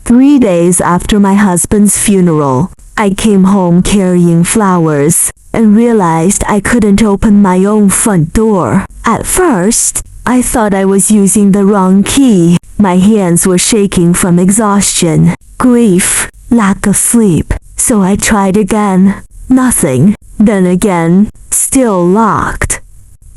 3 days after my husband's funeral, I came home carrying flowers and realized I couldn't open my own front door. At first, I thought I was using the wrong key. My hands were shaking from exhaustion, grief, lack of sleep. So I tried again. Nothing. Then again, still locked.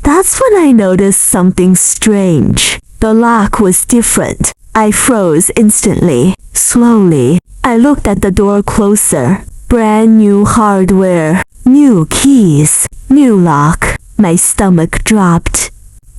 That's when I noticed something strange. The lock was different. I froze instantly. Slowly, I looked at the door closer. Brand new hardware, new keys, new lock. My stomach dropped.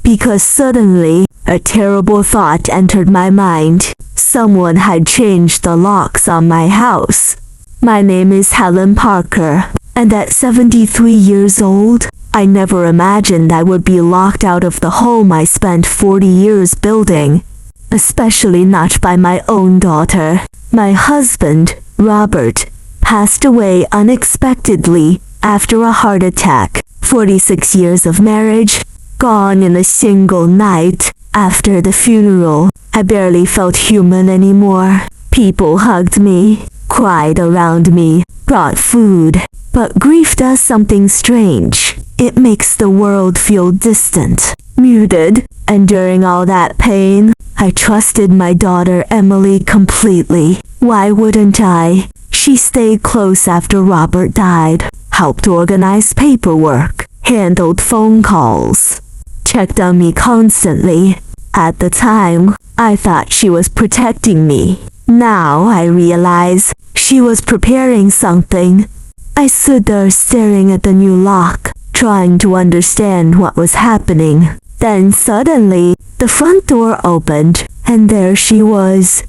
Because suddenly, a terrible thought entered my mind. Someone had changed the locks on my house. My name is Helen Parker, and at 73 years old, I never imagined I would be locked out of the home I spent 40 years building. Especially not by my own daughter. My husband, Robert, passed away unexpectedly after a heart attack. 46 years of marriage, gone in a single night. After the funeral, I barely felt human anymore. People hugged me, cried around me, brought food. But grief does something strange. It makes the world feel distant, muted, and during all that pain, I trusted my daughter Emily completely. Why wouldn't I? She stayed close after Robert died, helped organize paperwork, handled phone calls, checked on me constantly. At the time, I thought she was protecting me. Now I realize she was preparing something. I stood there staring at the new lock, trying to understand what was happening. Then suddenly, the front door opened, and there she was.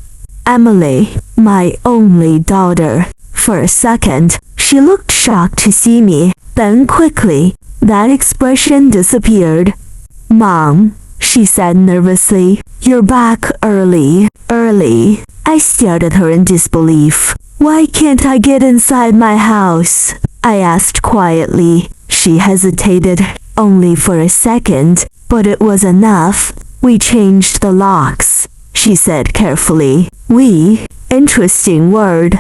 Emily, my only daughter. For a second, she looked shocked to see me. Then quickly, that expression disappeared. "Mom," she said nervously, "you're back early." Early. I stared at her in disbelief. "Why can't I get inside my house?" I asked quietly. She hesitated, only for a second, but it was enough. "We changed the locks," she said carefully. "We? Interesting word."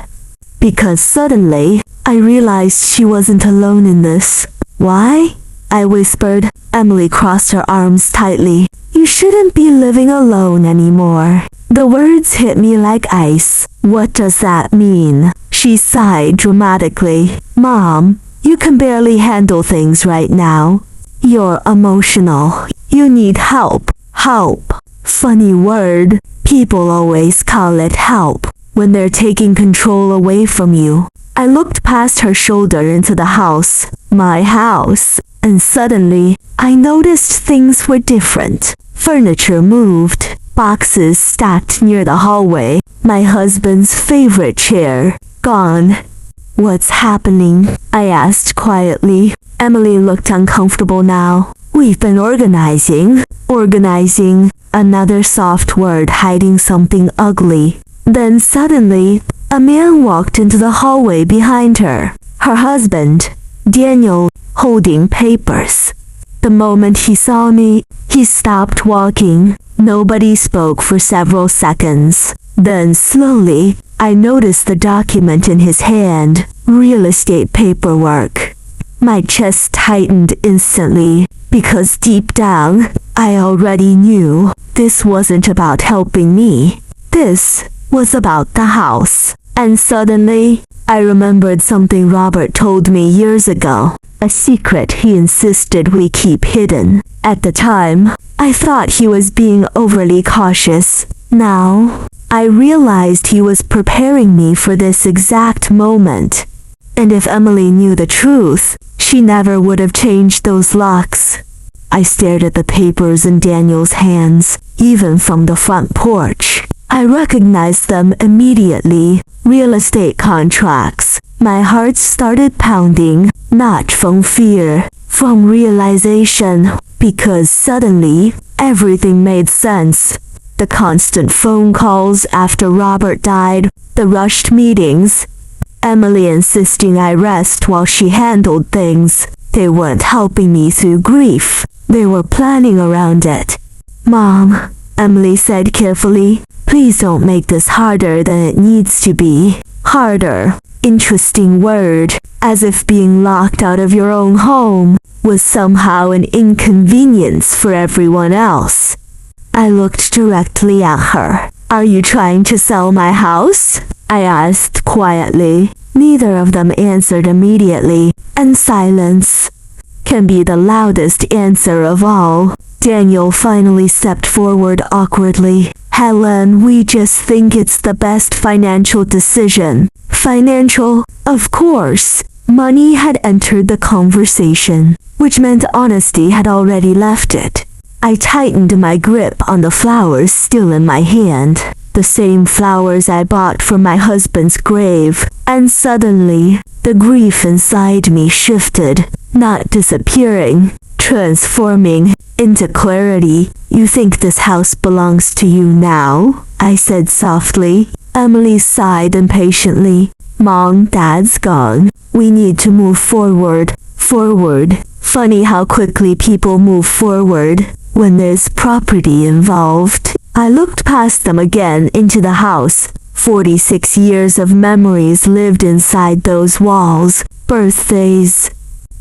Because suddenly, I realized she wasn't alone in this. "Why?" I whispered. Emily crossed her arms tightly. "You shouldn't be living alone anymore." The words hit me like ice. "What does that mean?" She sighed dramatically. "Mom, you can barely handle things right now. You're emotional. You need help." Help. Funny word. People always call it help when they're taking control away from you. I looked past her shoulder into the house, my house, and suddenly I noticed things were different. Furniture moved. Boxes stacked near the hallway. My husband's favorite chair, gone. "What's happening?" I asked quietly. Emily looked uncomfortable now. "We've been organizing." Organizing, another soft word hiding something ugly. Then suddenly, a man walked into the hallway behind her. Her husband, Daniel, holding papers. The moment he saw me, he stopped walking. Nobody spoke for several seconds. Then slowly, I noticed the document in his hand, real estate paperwork. My chest tightened instantly, because deep down, I already knew this wasn't about helping me. This was about the house. And suddenly, I remembered something Robert told me years ago. A secret he insisted we keep hidden. At the time, I thought he was being overly cautious. Now, I realized he was preparing me for this exact moment. And if Emily knew the truth, she never would have changed those locks. I stared at the papers in Daniel's hands, even from the front porch. I recognized them immediately. Real estate contracts. My heart started pounding, not from fear, from realization, because suddenly, everything made sense. The constant phone calls after Robert died, the rushed meetings, Emily insisting I rest while she handled things. They weren't helping me through grief. They were planning around it. "Mom," Emily said carefully. Please don't make this harder than it needs to be. Harder. Interesting word. As if being locked out of your own home was somehow an inconvenience for everyone else. I looked directly at her. Are you trying to sell my house? I asked quietly. Neither of them answered immediately, and silence can be the loudest answer of all. Daniel finally stepped forward awkwardly. Helen, we just think it's the best financial decision. Financial? Of course. Money had entered the conversation, which meant honesty had already left it. I tightened my grip on the flowers still in my hand, the same flowers I bought for my husband's grave, and suddenly, the grief inside me shifted, not disappearing, transforming into clarity. You think this house belongs to you now? I said softly. Emily sighed impatiently. Mom, Dad's gone. We need to move forward. Forward. Funny how quickly people move forward when there's property involved. I looked past them again into the house. 46 years of memories lived inside those walls. Birthdays,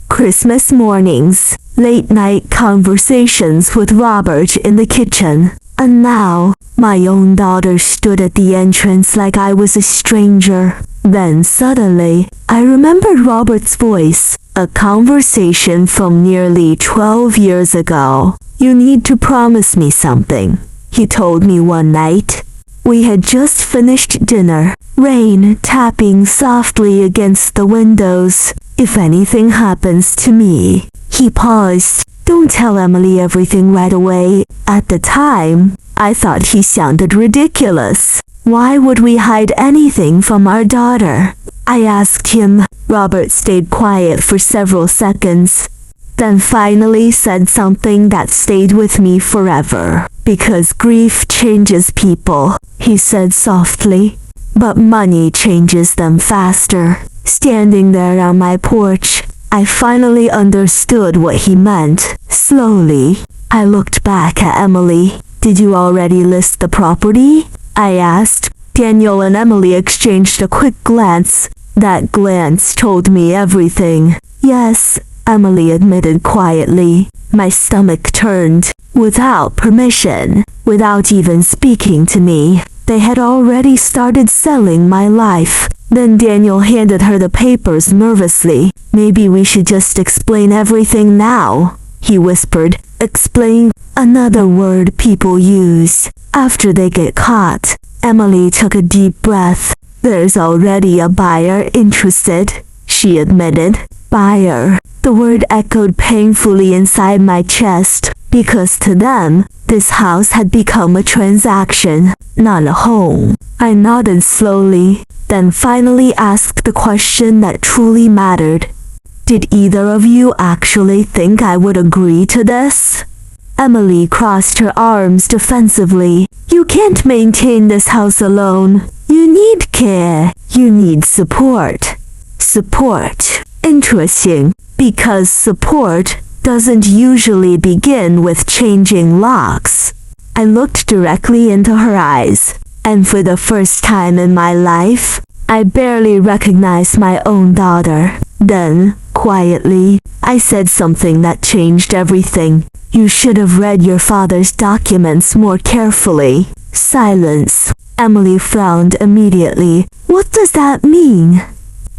Christmas mornings, late night conversations with Robert in the kitchen. And now, my own daughter stood at the entrance like I was a stranger. Then suddenly, I remembered Robert's voice, a conversation from nearly 12 years ago. You need to promise me something, he told me one night. We had just finished dinner, rain tapping softly against the windows. If anything happens to me, he paused. Don't tell Emily everything right away. At the time, I thought he sounded ridiculous. Why would we hide anything from our daughter? I asked him. Robert stayed quiet for several seconds, then finally said something that stayed with me forever. Because grief changes people, he said softly, but money changes them faster. Standing there on my porch, I finally understood what he meant. Slowly, I looked back at Emily. Did you already list the property? I asked. Daniel and Emily exchanged a quick glance. That glance told me everything. Yes, Emily admitted quietly. My stomach turned. Without permission, without even speaking to me, they had already started selling my life. Then Daniel handed her the papers nervously. Maybe we should just explain everything now, he whispered. Explain? Another word people use after they get caught. Emily took a deep breath. There's already a buyer interested, she admitted. Buyer. The word echoed painfully inside my chest, because to them, this house had become a transaction, not a home. I nodded slowly, then finally asked the question that truly mattered. Did either of you actually think I would agree to this? Emily crossed her arms defensively. You can't maintain this house alone. You need care. You need support. Support. Interesting, because support doesn't usually begin with changing locks. I looked directly into her eyes, and for the first time in my life, I barely recognized my own daughter. Then, quietly, I said something that changed everything. You should have read your father's documents more carefully. Silence. Emily frowned immediately. What does that mean?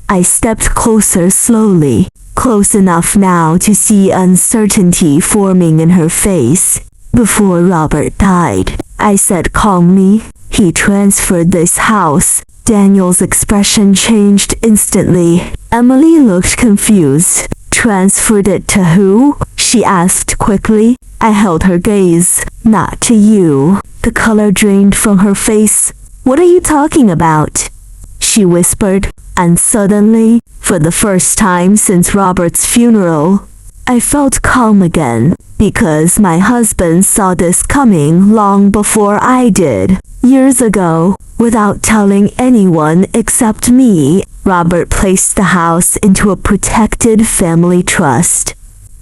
I stepped closer slowly, close enough now to see uncertainty forming in her face. Before Robert died, I said calmly, he transferred this house. Daniel's expression changed instantly. Emily looked confused. Transferred it to who? She asked quickly. I held her gaze. Not to you. The color drained from her face. What are you talking about? She whispered, and suddenly, for the first time since Robert's funeral, I felt calm again, because my husband saw this coming long before I did. Years ago, without telling anyone except me, Robert placed the house into a protected family trust.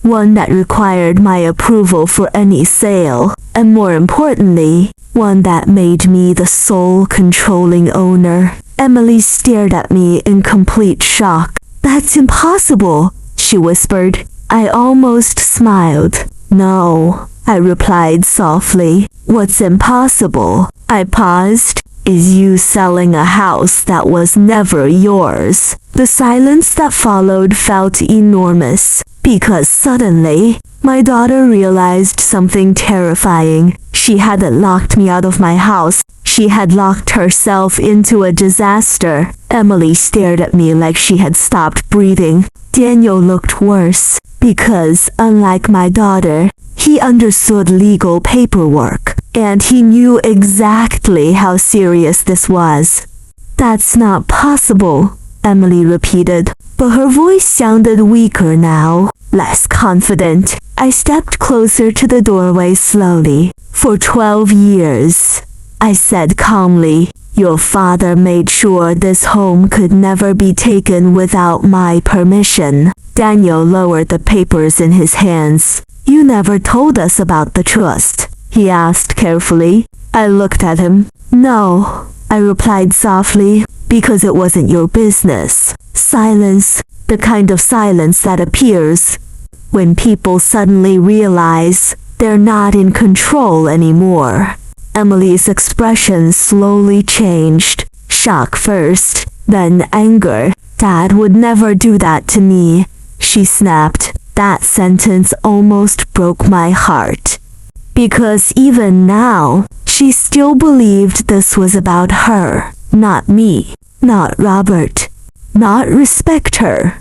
one that required my approval for any sale, and more importantly, one that made me the sole controlling owner. Emily stared at me in complete shock. "That's impossible," she whispered. I almost smiled. "No," I replied softly. "What's impossible," I paused, "is you selling a house that was never yours." The silence that followed felt enormous, because suddenly, my daughter realized something terrifying. She hadn't locked me out of my house. She had locked herself into a disaster. Emily stared at me like she had stopped breathing. Daniel looked worse, because, unlike my daughter, he understood legal paperwork, and he knew exactly how serious this was. "That's not possible," Emily repeated, but her voice sounded weaker now, less confident. I stepped closer to the doorway slowly. "For 12 years, I said calmly, your father made sure this home could never be taken without my permission." Daniel lowered the papers in his hands. "You never told us about the trust," he asked carefully. I looked at him. "No," I replied softly, "because it wasn't your business." Silence, the kind of silence that appears when people suddenly realize they're not in control anymore. Emily's expression slowly changed. Shock first, then anger. "Dad would never do that to me," she snapped. That sentence almost broke my heart. Because even now, she still believed this was about her, not me, not Robert, not respect her.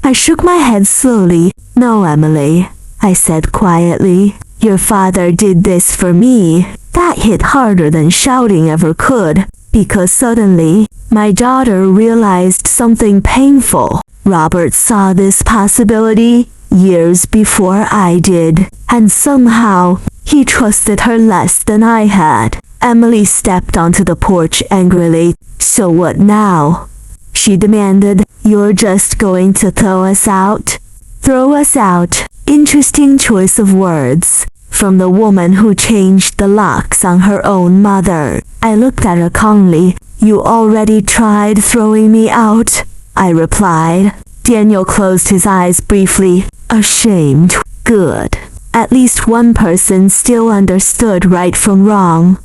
I shook my head slowly. "No, Emily," I said quietly. "Your father did this for me." That hit harder than shouting ever could, because suddenly, my daughter realized something painful. Robert saw this possibility years before I did, and somehow, he trusted her less than I had. Emily stepped onto the porch angrily. "So what now?" she demanded. "You're just going to throw us out?" "Throw us out." Interesting choice of words. From the woman who changed the locks on her own mother. I looked at her calmly. "You already tried throwing me out," I replied. Daniel closed his eyes briefly. "Ashamed." Good. At least one person still understood right from wrong.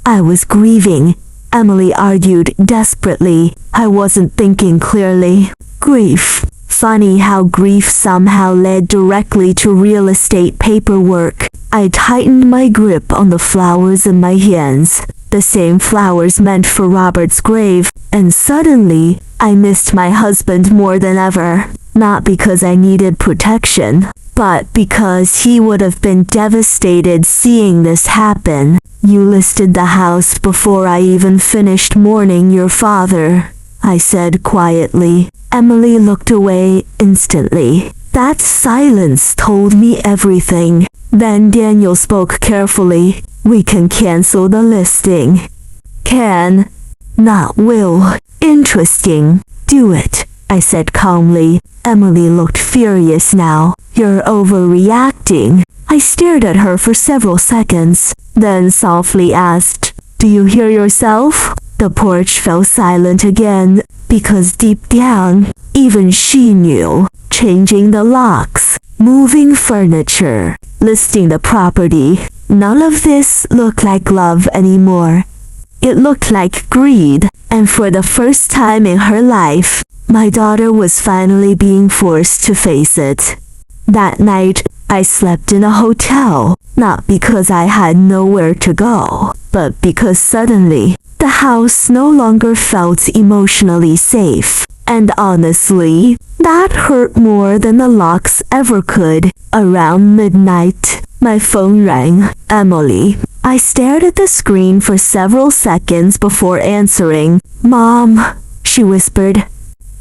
"I was grieving," Emily argued desperately. "I wasn't thinking clearly." Grief. Funny how grief somehow led directly to real estate paperwork. I tightened my grip on the flowers in my hands, the same flowers meant for Robert's grave, and suddenly, I missed my husband more than ever. Not because I needed protection, but because he would have been devastated seeing this happen. "You listed the house before I even finished mourning your father," I said quietly. Emily looked away instantly. That silence told me everything. Then Daniel spoke carefully. "We can cancel the listing." "Can, not will." "Interesting. Do it," I said calmly. Emily looked furious now. "You're overreacting." I stared at her for several seconds, then softly asked, "Do you hear yourself?" The porch fell silent again, because deep down, even she knew. Changing the locks, moving furniture, listing the property. None of this looked like love anymore. It looked like greed, and for the first time in her life, my daughter was finally being forced to face it. That night, I slept in a hotel, not because I had nowhere to go, but because suddenly, the house no longer felt emotionally safe. And honestly, that hurt more than the locks ever could. Around midnight, my phone rang. "Emily." I stared at the screen for several seconds before answering. "Mom," she whispered.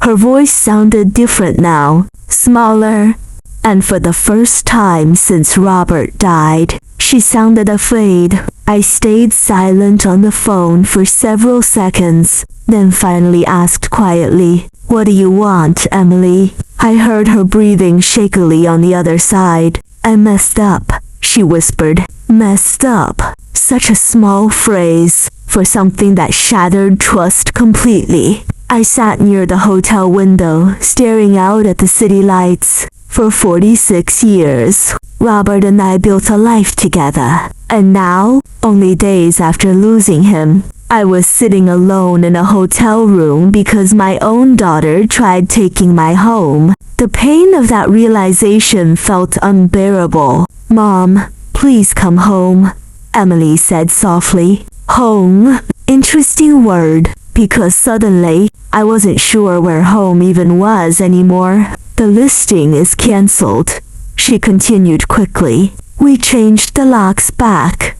Her voice sounded different now, smaller, and for the first time since Robert died, she sounded afraid. I stayed silent on the phone for several seconds, then finally asked quietly, "What do you want, Emily?" I heard her breathing shakily on the other side. I messed up, she whispered. Messed up. Such a small phrase for something that shattered trust completely. I sat near the hotel window, staring out at the city lights. For 46 years, Robert and I built a life together. And now, only days after losing him, I was sitting alone in a hotel room because my own daughter tried taking my home. The pain of that realization felt unbearable. Mom, please come home, Emily said softly. Home? Interesting word, because suddenly, I wasn't sure where home even was anymore. The listing is cancelled, she continued quickly. We changed the locks back,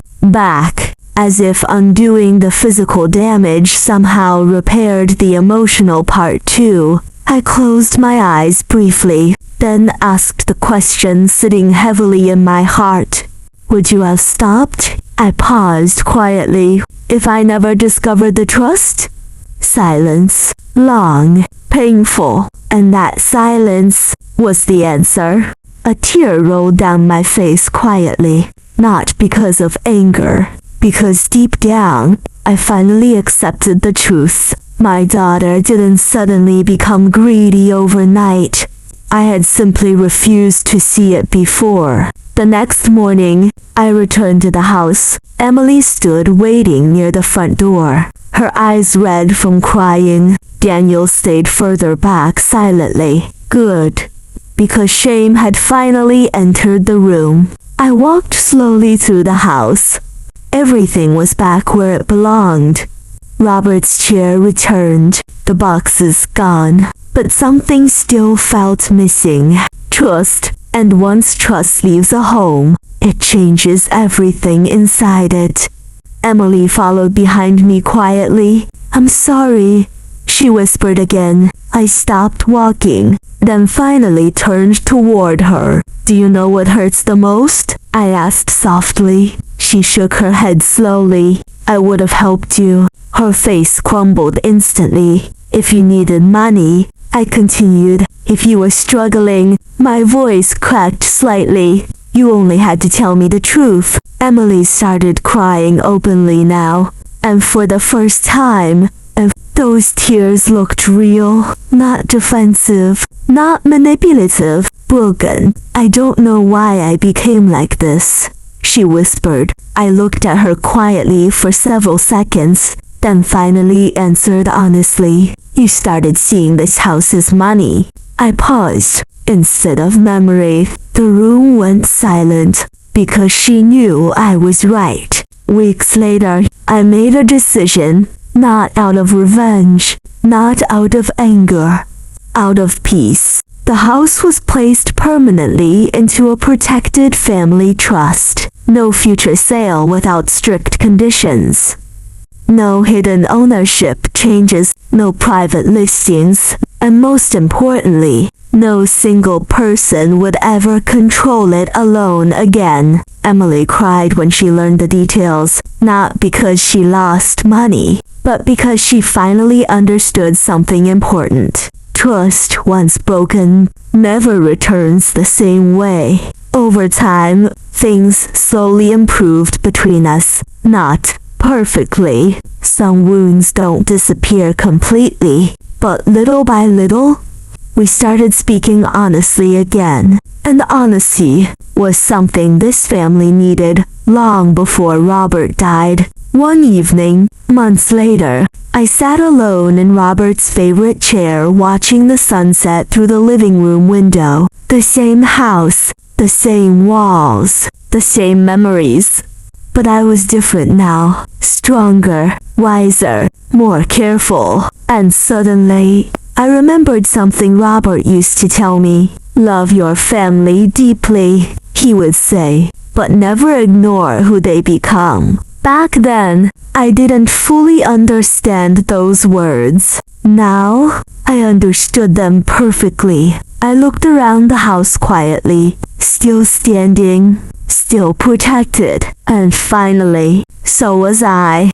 as if undoing the physical damage somehow repaired the emotional part too. I closed my eyes briefly, then asked the question sitting heavily in my heart. Would you have stopped? I paused quietly. If I never discovered the trust? Silence. Long, painful, and that silence was the answer. A tear rolled down my face quietly, not because of anger, because deep down, I finally accepted the truth. My daughter didn't suddenly become greedy overnight. I had simply refused to see it before. The next morning, I returned to the house. Emily stood waiting near the front door, her eyes red from crying. Daniel stayed further back silently. Good, because shame had finally entered the room. I walked slowly through the house. Everything was back where it belonged. Robert's chair returned, the boxes gone, but something still felt missing. Trust. And once trust leaves a home, it changes everything inside it. Emily followed behind me quietly. I'm sorry, she whispered again. I stopped walking, then finally turned toward her. Do you know what hurts the most? I asked softly. She shook her head slowly. I would have helped you. Her face crumbled instantly. If you needed money, I continued. If you were struggling, my voice cracked slightly. You only had to tell me the truth. Emily started crying openly now, and for the first time, those tears looked real, not defensive, not manipulative, broken. I don't know why I became like this, she whispered. I looked at her quietly for several seconds, then finally answered honestly. You started seeing this house as money. I paused. Instead of memory, the room went silent, because she knew I was right. Weeks later, I made a decision, not out of revenge, not out of anger, out of peace. The house was placed permanently into a protected family trust. No future sale without strict conditions. No hidden ownership changes, no private listings, and most importantly, no single person would ever control it alone again. Emily cried when she learned the details, not because she lost money, but because she finally understood something important. Trust, once broken, never returns the same way. Over time, things slowly improved between us, not perfectly. Some wounds don't disappear completely, but little by little, we started speaking honestly again. And honesty was something this family needed long before Robert died. One evening, months later, I sat alone in Robert's favorite chair watching the sunset through the living room window. The same house, the same walls, the same memories. But I was different now, stronger, wiser, more careful. And suddenly, I remembered something Robert used to tell me. Love your family deeply, he would say, but never ignore who they become. Back then, I didn't fully understand those words. Now, I understood them perfectly. I looked around the house quietly, still standing, still protected, and finally, so was I.